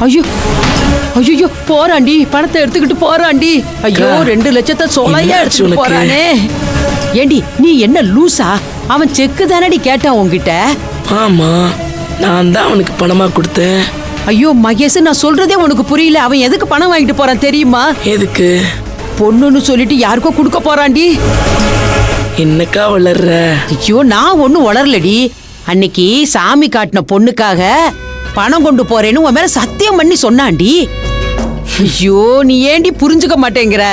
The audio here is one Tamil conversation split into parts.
ஐயோ ஐயோ போறாண்டி, பணத்தை எடுத்துக்கிட்டு போறாண்டி. ஐயோ 2 லட்சத்தை சோலையா எடுத்துட்டு போறானே. ஏண்டி நீ என்ன லூசா? அவன் செக்கு தானடி கேட்டான் உன்கிட்ட. ஆமா, நான் தான் அவனுக்கு பணமா கொடுத்தேன். ஐயோ மகேஷ், நான் சொல்றதே உனக்கு புரியல. அவன் எதுக்கு பணம் வாங்கிட்டு போறான் தெரியுமா? எதுக்கு? பொண்ணுன்னு சொல்லிட்டு யாருக்கோ கொடுக்க போறான்டி. என்னக்கா வளர்ற? ஐயோ நான் ஒன்னும் வளரலடி. அன்னைக்கு சாமி காட்டின பொண்ணுக்காக பணம் கொண்டு போறேன்னு உன் மேல சத்தியம் பண்ணி சொன்னாண்டி. ஐயோ நீ ஏண்டி புரிஞ்சுக்க மாட்டேங்கிற?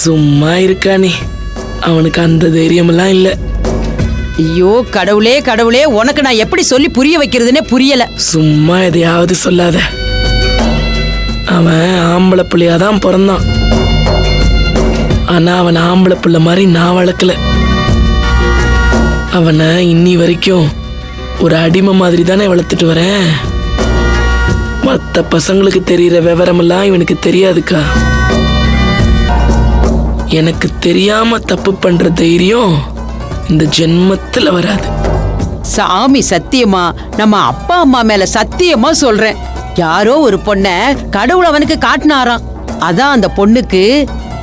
சும்மா இருக்கா நீ? அவனுக்கு அந்த தைரியமெல்லாம் இல்ல. ஐயோ கடவுளே கடவுளே, உனக்கு நான் எப்படி சொல்லி புரிய வைக்கிறதுனே புரியல. சும்மா எதையாவது சொல்லாத. அவன் ஆம்பளை பிள்ளையாதான் பிறந்தான். ஆனா அவன் ஆம்பளை பிள்ளை மாதிரி நான் வளர்க்கல. அவனை இன்னி வரைக்கும் ஒரு அடிமை மாதிரி தானே வளர்த்துட்டு வரேன். மற்ற பசங்களுக்கு தெரிகிற விவரமெல்லாம் இவனுக்கு தெரியாதுக்கா. எனக்கு தெரியாம தப்பு பண்ற தைரியம் இந்த ஜென்மத்துல வராது. சாமி சத்தியமா, நம்ம அப்பா அம்மா மேல சத்தியமா சொல்றேன், யாரோ ஒரு பொண்ண கடவுள் அவனுக்கு காட்டினாராம். அதான் அந்த பொண்ணுக்கு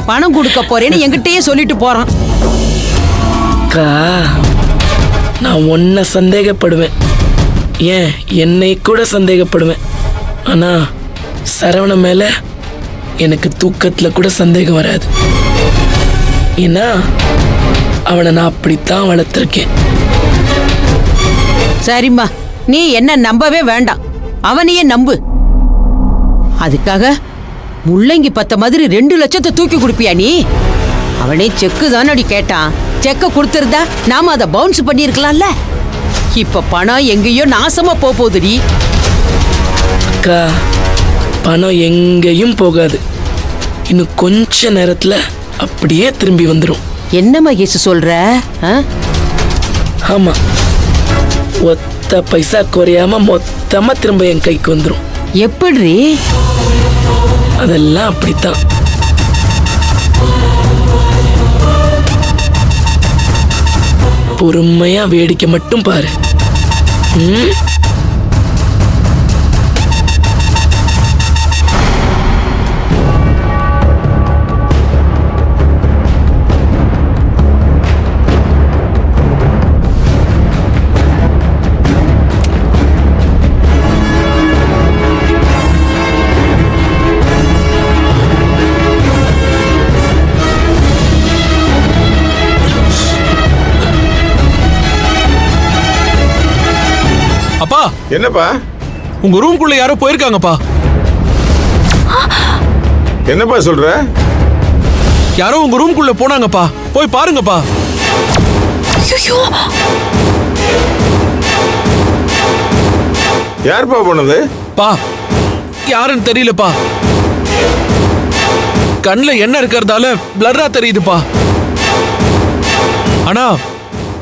பணம் கொடுக்க போறேன்னு என்கிட்டயே சொல்லிட்டு போறான். அக்கா, நான் உன்னை சந்தேகப்படுவேன், ஏன் என்னை கூட சந்தேகப்படுவேன். ஆனா சரவண மேல எனக்கு தூக்கத்துல கூட சந்தேகம் வராது. ஏன்னா அவனை நான் அப்படித்தான் வளர்த்திருக்கேன். சரிம்மா, நீ என்ன நம்பவே வேண்டாம், அவனையே நம்பு. அதுக்காக முள்ளங்கி பத்த மாதிரி 2 லட்சத்தை தூக்கி கொடுப்பியா நீ? அவனே செக்கு தானடி கேட்டான். செக்க கொடுத்திருந்தா நாம அதை பவுன்ஸ் பண்ணிருக்கலாம்ல. இப்ப பணம் எங்கேயோ நாசமா போகுதுடி. அக்கா, பணம் எங்கேயும் போகாது. இன்னும் கொஞ்ச நேரத்துல அப்படியே திரும்பி வந்துடும். என்ன மகேஷ் சொல்ற? ஆமா, ஒத்த பைசா குறையாம மொத்தமா திரும்ப என் கைக்கு வந்துடும். எப்படி? அதெல்லாம் அப்படித்தான். பொறுமையா வேடிக்கை மட்டும் பாரு. அப்பா, என்னப்பா? உங்க ரூம்குள்ள யாரோ போயிருக்காங்கப்பா. என்னப்பா சொல்ற? யாரோ உங்க ரூம்குள்ள போனாங்கப்பா, போய் பாருங்கப்பா. யாருப்பா போனது? பா, யாருன்னு தெரியலப்பா. கண்ணுல என்ன இருக்கிறதால பிளர்ரா தெரியுதுப்பா. ஆனா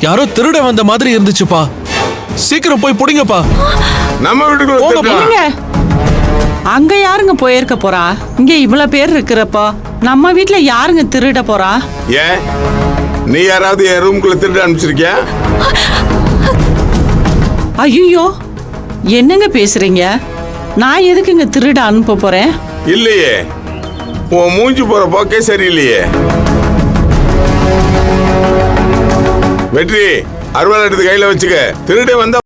யாரோ திருட வந்த மாதிரி இருந்துச்சுப்பா. சீக்கிரம் போய் புடிங்கப்பா. நம்ம வீட்டுக்குள்ள அங்க யாருங்க போயிருக்க போறா? இங்க இவ்வளவு பேர் இருக்கிறப்போ நம்ம வீட்டுல யாருங்க திருட போறா? ஏன் நீ யாராவது என் ரூம்குள்ள திருட அனுப்பிச்சிருக்கியா? ஐயோ, என்னங்க பேசுறீங்க? நான் எதுக்குங்க திருட அனுப்ப போறேன்? இல்லையே, உன் மூஞ்சி போற போக்கே சரியில்லையே. வெற்றி, அருவாள் எடுத்து கையில வச்சுக்க. திருடே வந்தா